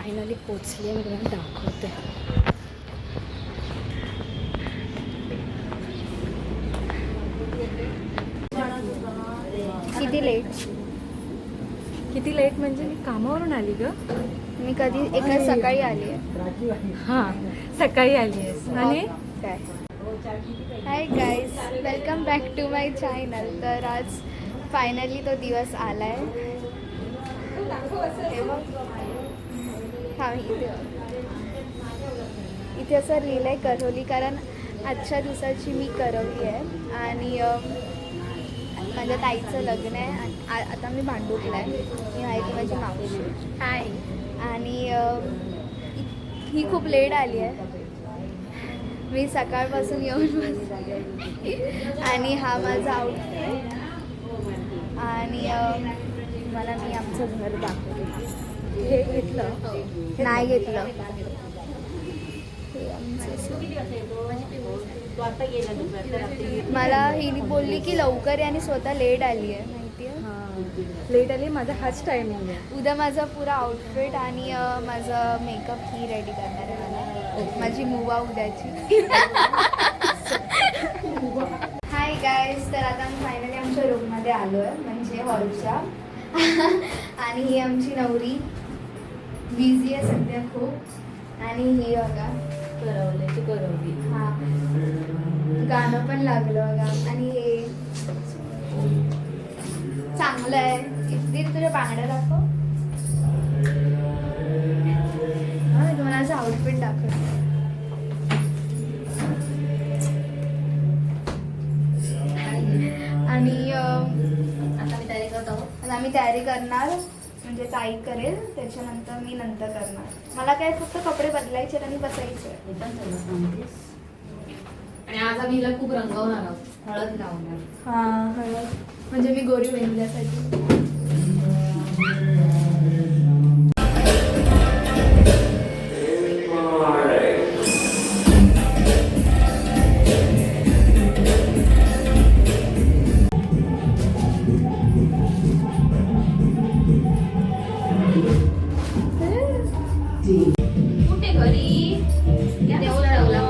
Finally पोचली आहे. मी तुम्हाला दाखवते. किती लेट म्हणजे मी कामावरून आली ग. मी कधी एका सकाळी आली आहे. हां, सकाळी आली आहेस आणि काय. Hi guys, welcome back to my channel. तर आज फायनली तो दिवस आला आहे. हां, इथे असं लिहिलं आहे करवली, कारण आजच्या दिवसाची मी करवली आहे आणि माझ्या ताईचं लग्न आहे. आता मी भांडुपला आहे. मी आहे ती माझी मावशी. हाय. आणि ही खूप लेट आली आहे. मी सकाळपासून येऊन बसली आणि हा माझा आउटफिट. आणि मला मी आमचं घर दाखवते. हे घेतलं नाही घेतलं. मला हिने बोलली की लवकर आहे आणि स्वतः लेट आली आहे. माहिती आहे. हां, लेट आली. माझा हाच टायमिंग आहे. उद्या माझा पुरा आउटफिट आणि माझं मेकअप ही रेडी करणार आहे. मला माझी मुवा उद्याची. हाय गाईज, तर आता मी फायनली आमच्या रूममध्ये आलो आहे, म्हणजे हॉलच्या. आणि ही आमची नवरी बिझी आहे सध्या खूप. आणि ही बघा करवली. हां, गाणं पण लागलं बघा. आणि हे चांगलं आहे. इतकी तुझ्या बांगड्या दाखव. हां, तुम्हाला असं आउटफिट दाखवते. आणि आता आम्ही तयारी करणार, म्हणजे ताई करेल, त्याच्यानंतर मी नंतर करणार. मला काय फक्त कपडे बदलायचे आणि बसायचे. आणि आज आम्ही हिला खूप रंगवणार आहोत, हळद लावणार. हां, हळद म्हणजे मी गोरी वेंगल्यासाठी. कुठे घरी ठेवला.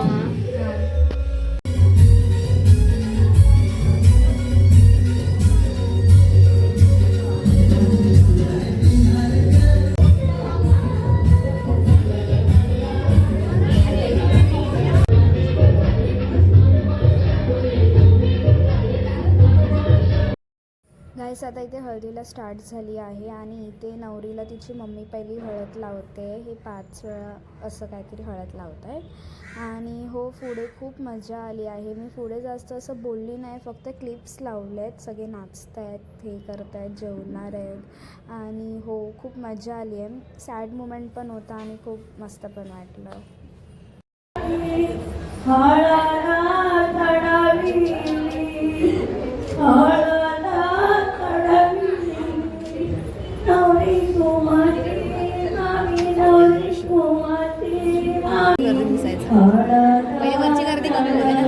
गाईस, आता इथे हळदीला स्टार्ट झाली आहे आणि इथे नवरीला तिची मम्मी पहिली हळद लावते. हे 5 वेळा असं काहीतरी हळद लावत आहे. आणि हो, पुढे खूप मजा आली आहे. मी पुढे जास्त असं बोलली नाही, फक्त क्लिप्स लावले आहेत. सगळे नाचत आहेत, हे करत आहेत, जेवणार आहेत. आणि हो, खूप मजा आली आहे. सॅड मुमेंट पण होता आणि खूप मस्त पण वाटलं. पहिले वरची गर्दी कमी होते ना.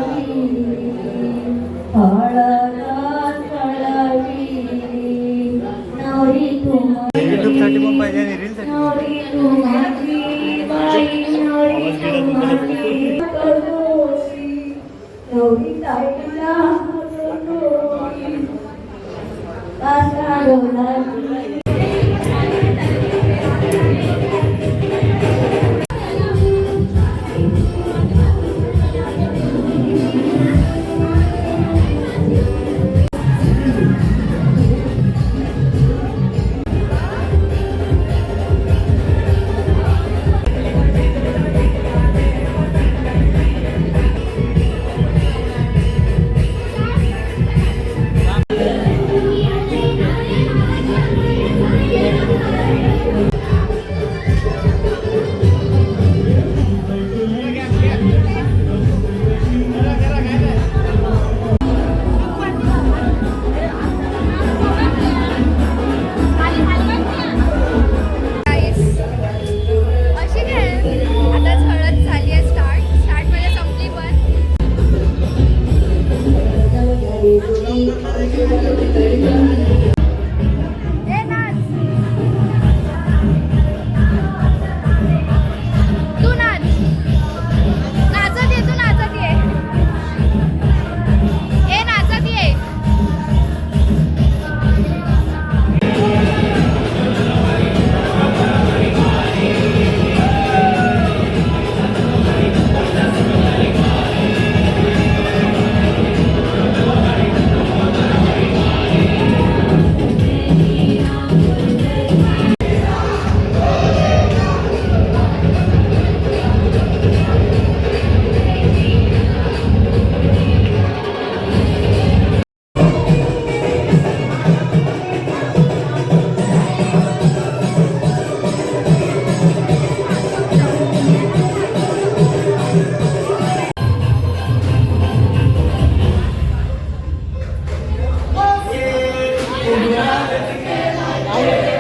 YouTube साठी पण पाहिजे आणि रील साठी. आहे